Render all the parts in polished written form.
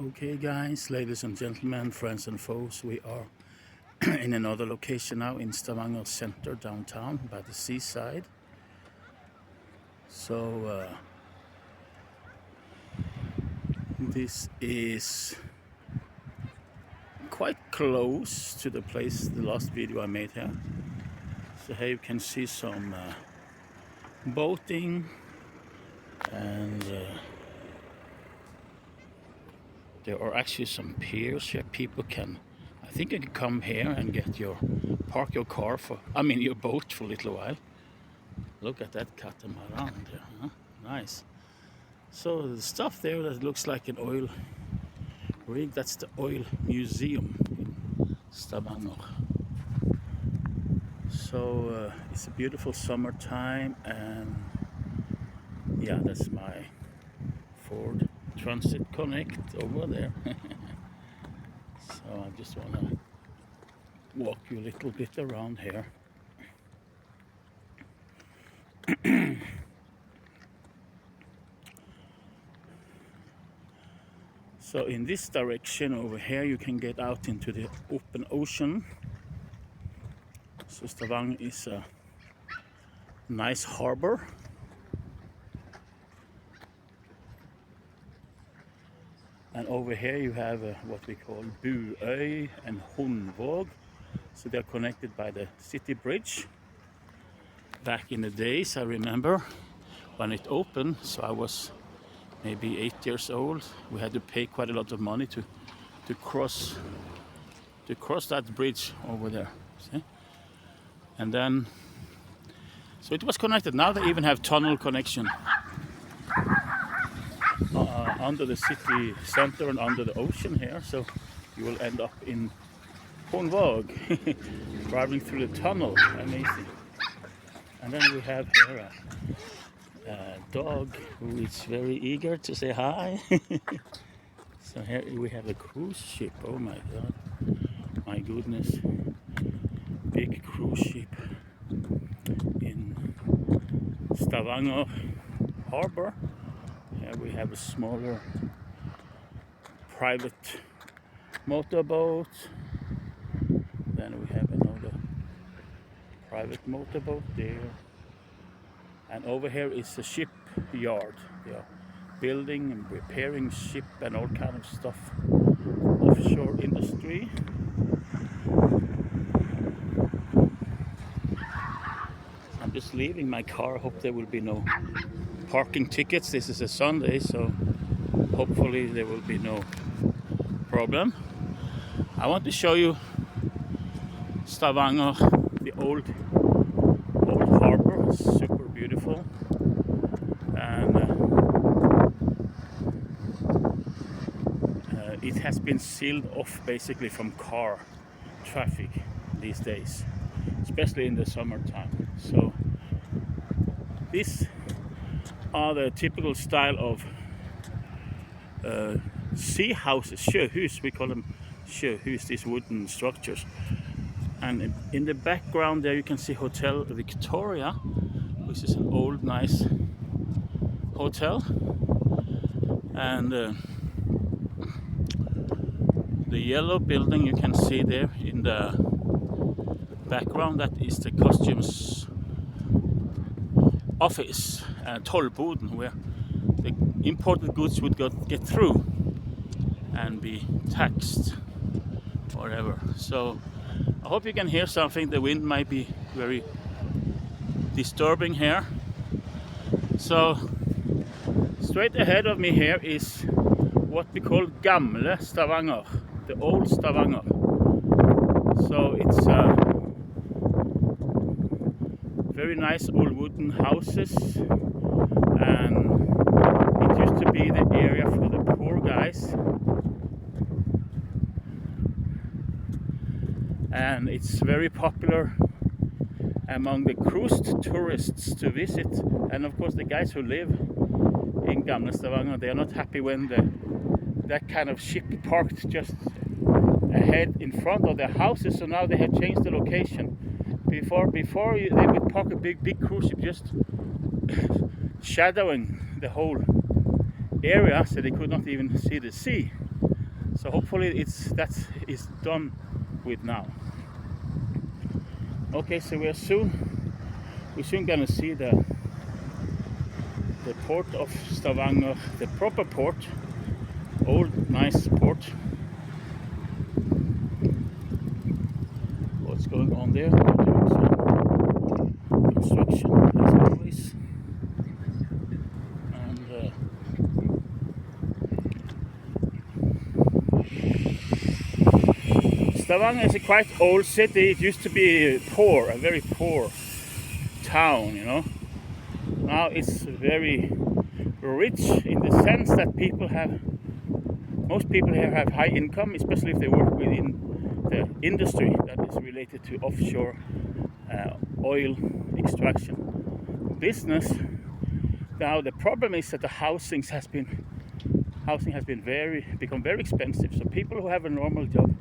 Okay guys, ladies and gentlemen, friends and foes, we are in another location now in Stavanger center downtown by the seaside. So this is quite close to the place, the last video I made here. So here you can see some boating and there are actually some piers here. People can, I think you can come here and park your car your boat for a little while. Look at that catamaran there, huh? Nice. So the stuff there that looks like an oil rig, that's the oil museum in Stavanger. So it's a beautiful summertime, and yeah, that's my Ford Transit Connect over there. So I just want to walk you a little bit around here. So in this direction over here you can get out into the open ocean. So Stavanger is a nice harbor. And over here you have what we call Buøy and Hundvåg. So they're connected by the city bridge. Back in the days, I remember when it opened, so I was maybe 8 years old. We had to pay quite a lot of money to cross that bridge over there. See? And then, so it was connected. Now they even have tunnel connection under the city center and under the ocean here. So you will end up in Hundvåg, driving through the tunnel. Amazing. And then we have here a dog who is very eager to say hi. So here we have a cruise ship. Oh my god, my goodness, big cruise ship in Stavanger Harbour. Here we have a smaller private motorboat. Then we have another private motorboat there. And over here is a shipyard. They are building and repairing ship and all kind of stuff. Offshore industry. I'm just leaving my car. I hope there will be no parking tickets. This is a Sunday, so hopefully there will be no problem. I want to show you Stavanger, the old harbor, super beautiful, and it has been sealed off basically from car traffic these days, especially in the summertime. So these are the typical style of sea houses, sjöhus, we call them sjöhus, these wooden structures. And in the background there you can see Hotel Victoria, which is an old nice hotel. And the yellow building you can see there in the background, that is the customs office, Tollboden, where the imported goods would get through and be taxed, whatever. So I hope you can hear something. The wind might be very disturbing here. So straight ahead of me here is what we call Gamle Stavanger, the old Stavanger. So it's very nice old wooden houses, and it used to be the area for the poor guys. And it's very popular among the cruise tourists to visit. And of course the guys who live in Gamle Stavanger, they are not happy when that kind of ship parked just ahead in front of their houses. So now they have changed the location. Before they would park a big cruise ship just shadowing the whole area, so they could not even see the sea. So hopefully that is done with now. Okay, so we're soon gonna see the port of Stavanger, the proper port, old nice port. What's going on there? Construction as always, and Stavanger is a quite old city. It used to be poor, a very poor town, you know. Now it's very rich in the sense that most people here have high income, especially if they work within the industry that is related to offshore oil extraction business. Now the problem is that the housing has become very expensive. So people who have a normal job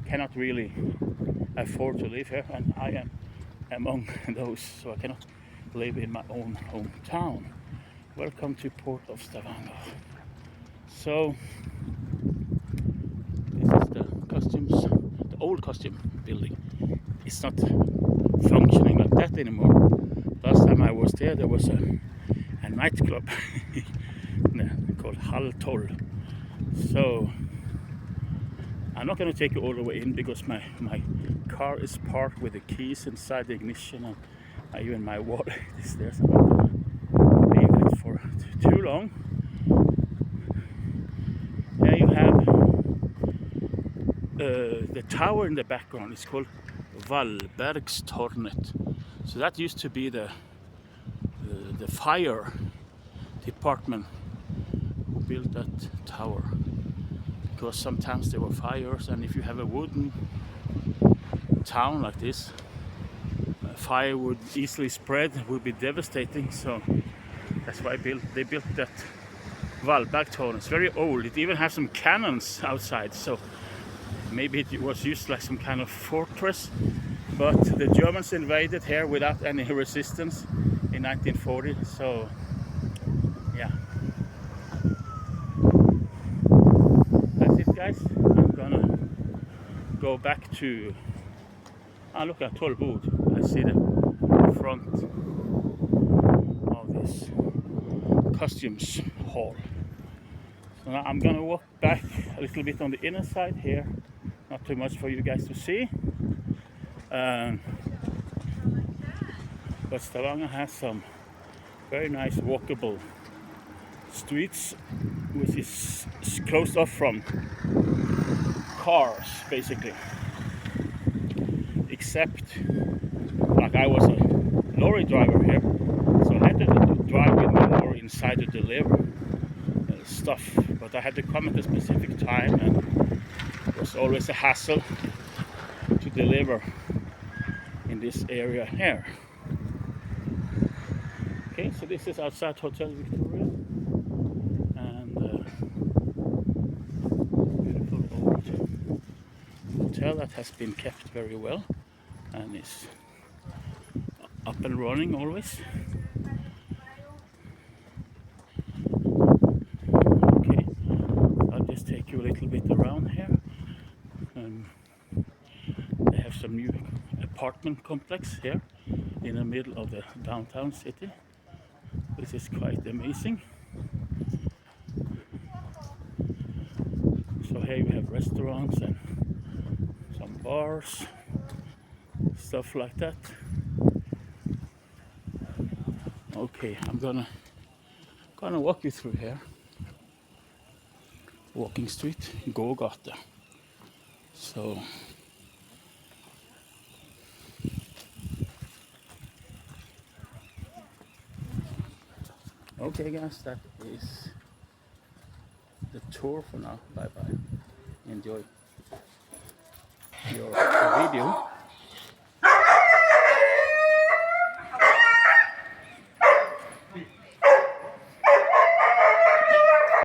cannot really afford to live here, and I am among those. So I cannot live in my own hometown. Welcome to Port of Stavanger. So this is the old costume building. It's not functioning like that anymore. Last time I was there was a nightclub called Hall 12. So I'm not going to take you all the way in because my car is parked with the keys inside the ignition, and even my wallet is there. So I'm not going to leave it for too long. Here you have the tower in the background. It's called Valbergstårnet. So that used to be the fire department who built that tower, because sometimes there were fires, and if you have a wooden town like this, fire would easily spread, it would be devastating. So that's why they built that Valbergstårnet. It's very old. It even has some cannons outside, so maybe it was used like some kind of fortress. But the Germans invaded here without any resistance in 1940. So yeah, that's it, guys. I'm gonna go back to look at Tollbod. I see the front of this costumes hall. So now I'm gonna walk back a little bit on the inner side here. Not too much for you guys to see. But Stavanger has some very nice walkable streets, which is closed off from cars basically, except like I was a lorry driver here, so I had to drive with my lorry inside to deliver stuff, but I had to come at a specific time, and it was always a hassle to deliver in this area here. Okay, so this is outside Hotel Victoria, and beautiful old hotel that has been kept very well and is up and running always. Okay, I'll just take you a little bit around here. They have some new apartment complex here in the middle of the downtown city, which is quite amazing. So here you have restaurants and some bars, stuff like that. Okay, I'm gonna walk you through here. Walking street, gågate. So okay guys, that is the tour for now. Bye bye. Enjoy your video.